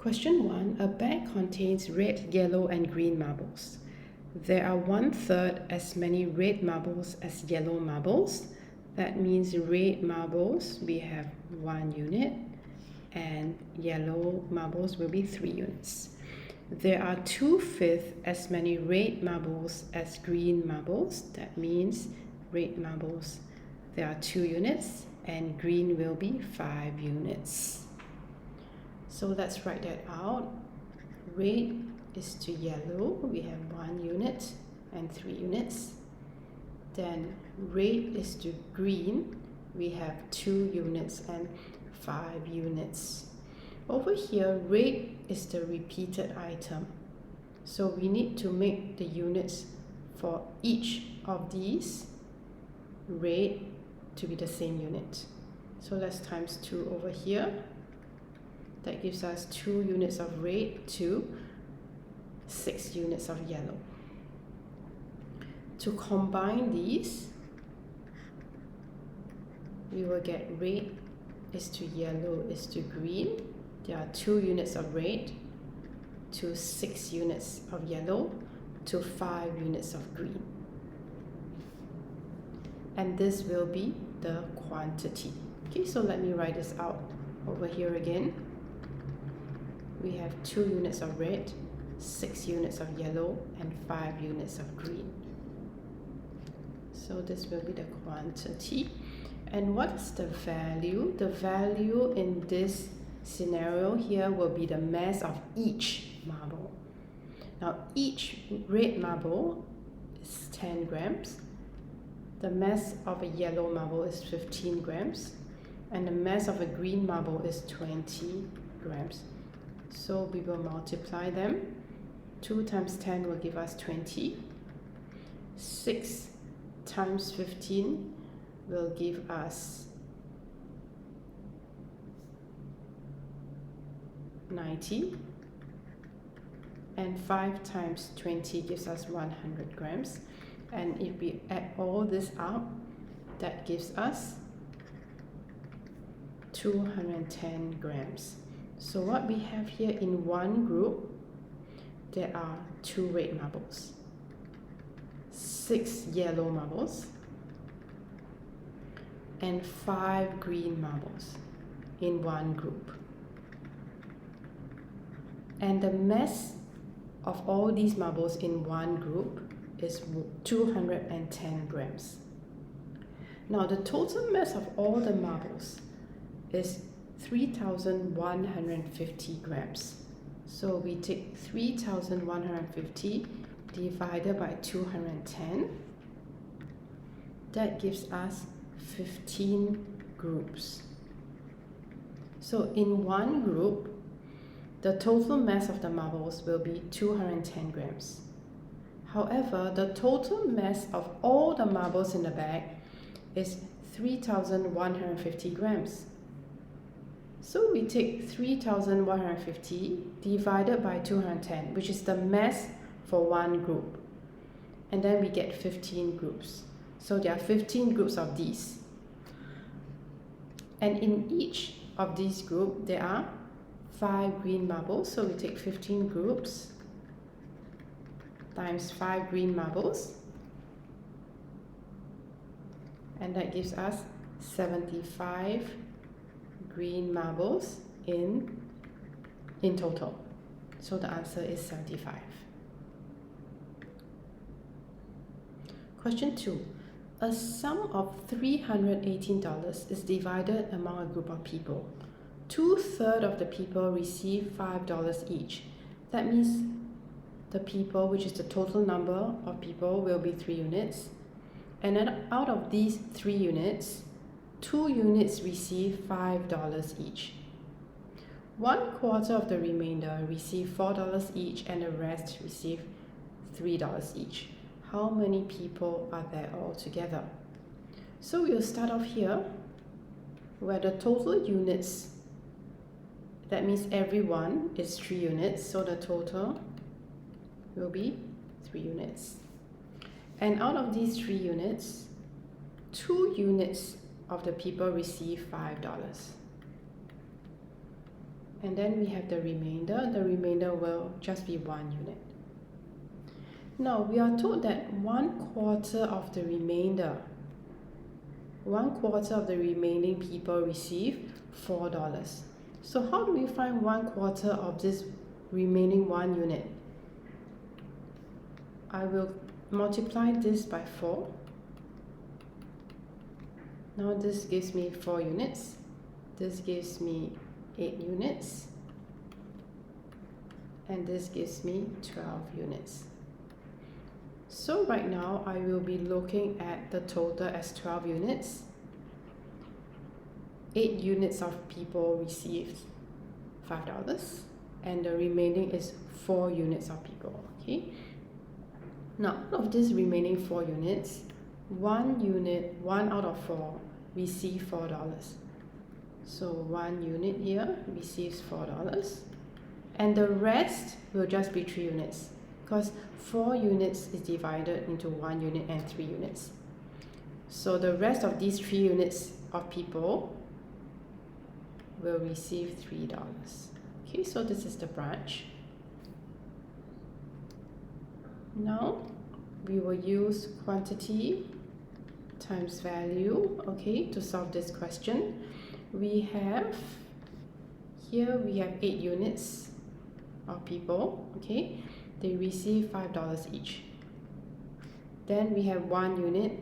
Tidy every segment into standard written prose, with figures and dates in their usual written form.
Question 1. A bag contains red, yellow and green marbles. There are 1/3 as many red marbles as yellow marbles. That means red marbles we have 1 unit and yellow marbles will be 3 units. There are 2/5 as many red marbles as green marbles. That means red marbles there are 2 units and green will be 5 units. So let's write that out. Red is to yellow, we have 1 unit and 3 units. Then red is to green, we have 2 units and 5 units. Over here, red is the repeated item. So we need to make the units for each of these red to be the same unit. So let's times 2 over here. That gives us 2 units of red to 6 units of yellow. To combine these, we will get red is to yellow is to green. There are 2 units of red to 6 units of yellow to 5 units of green. And this will be the quantity. Okay, so let me write this out over here again. We have 2 units of red, 6 units of yellow, and 5 units of green. So this will be the quantity. And what is the value? The value in this scenario here will be the mass of each marble. Now each red marble is 10 grams. The mass of a yellow marble is 15 grams. And the mass of a green marble is 20 grams. So we will multiply them. 2 times 10 will give us 20. 6 times 15 will give us 90. And 5 times 20 gives us 100 grams. And if we add all this up, that gives us 210 grams. So what we have here in one group, there are 2 red marbles, 6 yellow marbles, and 5 green marbles in one group. And the mass of all these marbles in one group is 210 grams. Now the total mass of all the marbles is 3,150 grams. So we take 3,150 divided by 210. That gives us 15 groups. So in one group, the total mass of the marbles will be 210 grams. However, the total mass of all the marbles in the bag is 3,150 grams. So we take 3,150 divided by 210, which is the mass for one group. And then we get 15 groups. So there are 15 groups of these. And in each of these groups, there are 5 green marbles. So we take 15 groups times 5 green marbles. And that gives us 75 green marbles in total. So the answer is 75. Question 2. A sum of $318 is divided among a group of people. 2/3 of the people receive $5 each. That means the people, which is the total number of people, will be 3 units. And then out of these 3 units, 2 units receive $5 each. 1/4 of the remainder receive $4 each and the rest receive $3 each. How many people are there altogether? So we'll start off here where the total units, that means everyone is 3 units, so the total will be 3 units. And out of these 3 units, 2 units of the people receive $5. And then we have the remainder. The remainder will just be 1 unit. Now we are told that 1/4 of the remainder, 1/4 of the remaining people receive $4. So how do we find 1/4 of this remaining 1 unit? I will multiply this by 4. Now this gives me 4 units. This gives me 8 units. And this gives me 12 units. So right now I will be looking at the total as 12 units. 8 units of people received $5, and the remaining is 4 units of people. Okay. Now, out of this remaining 4 units, 1 unit, 1 out of 4, receive $4. So 1 unit here receives $4, and the rest will just be 3 units, because 4 units is divided into 1 unit and 3 units. So the rest of these 3 units of people will receive $3. Okay, so this is the branch. Now we will use quantity times value, okay, to solve this question. We have 8 units of people, okay, they receive $5 each. Then we have 1 unit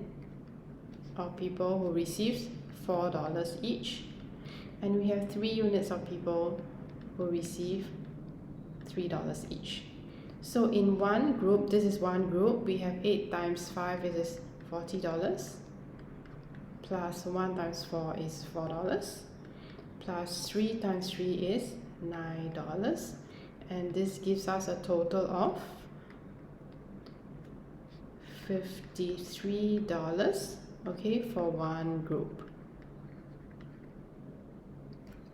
of people who receives $4 each, and we have 3 units of people who receive $3 each. So in one group, this is one group, we have 8 times 5 is $40, plus 1 times 4 is $4, plus 3 times 3 is $9, and this gives us a total of $53, okay, for one group.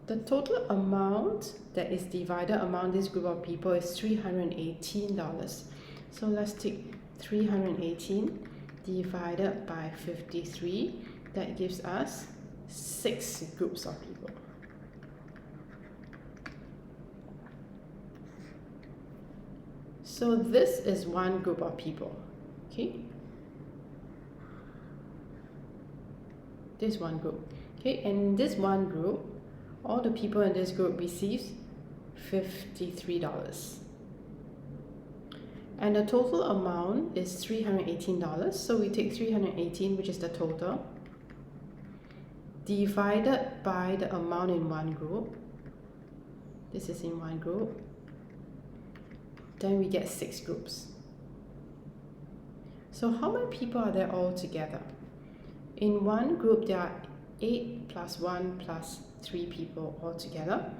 The total amount that is divided among this group of people is $318. So let's take 318 divided by 53. That gives us 6 groups of people. So this is one group of people, okay? This one group, okay? And this one group, all the people in this group receives $53. And the total amount is $318. So we take 318, which is the total, divided by the amount in one group. This is in one group. Then we get 6 groups. So how many people are there all together? In one group, there are 8 plus 1 plus 3 people all together.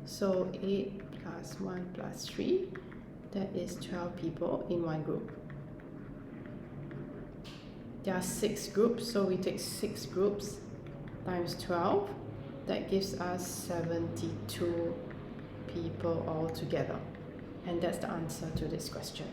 So 8 plus 1 plus 3, that is 12 people in one group. There are 6 groups, so we take 6 groups times 12. That gives us 72 people all together. And that's the answer to this question.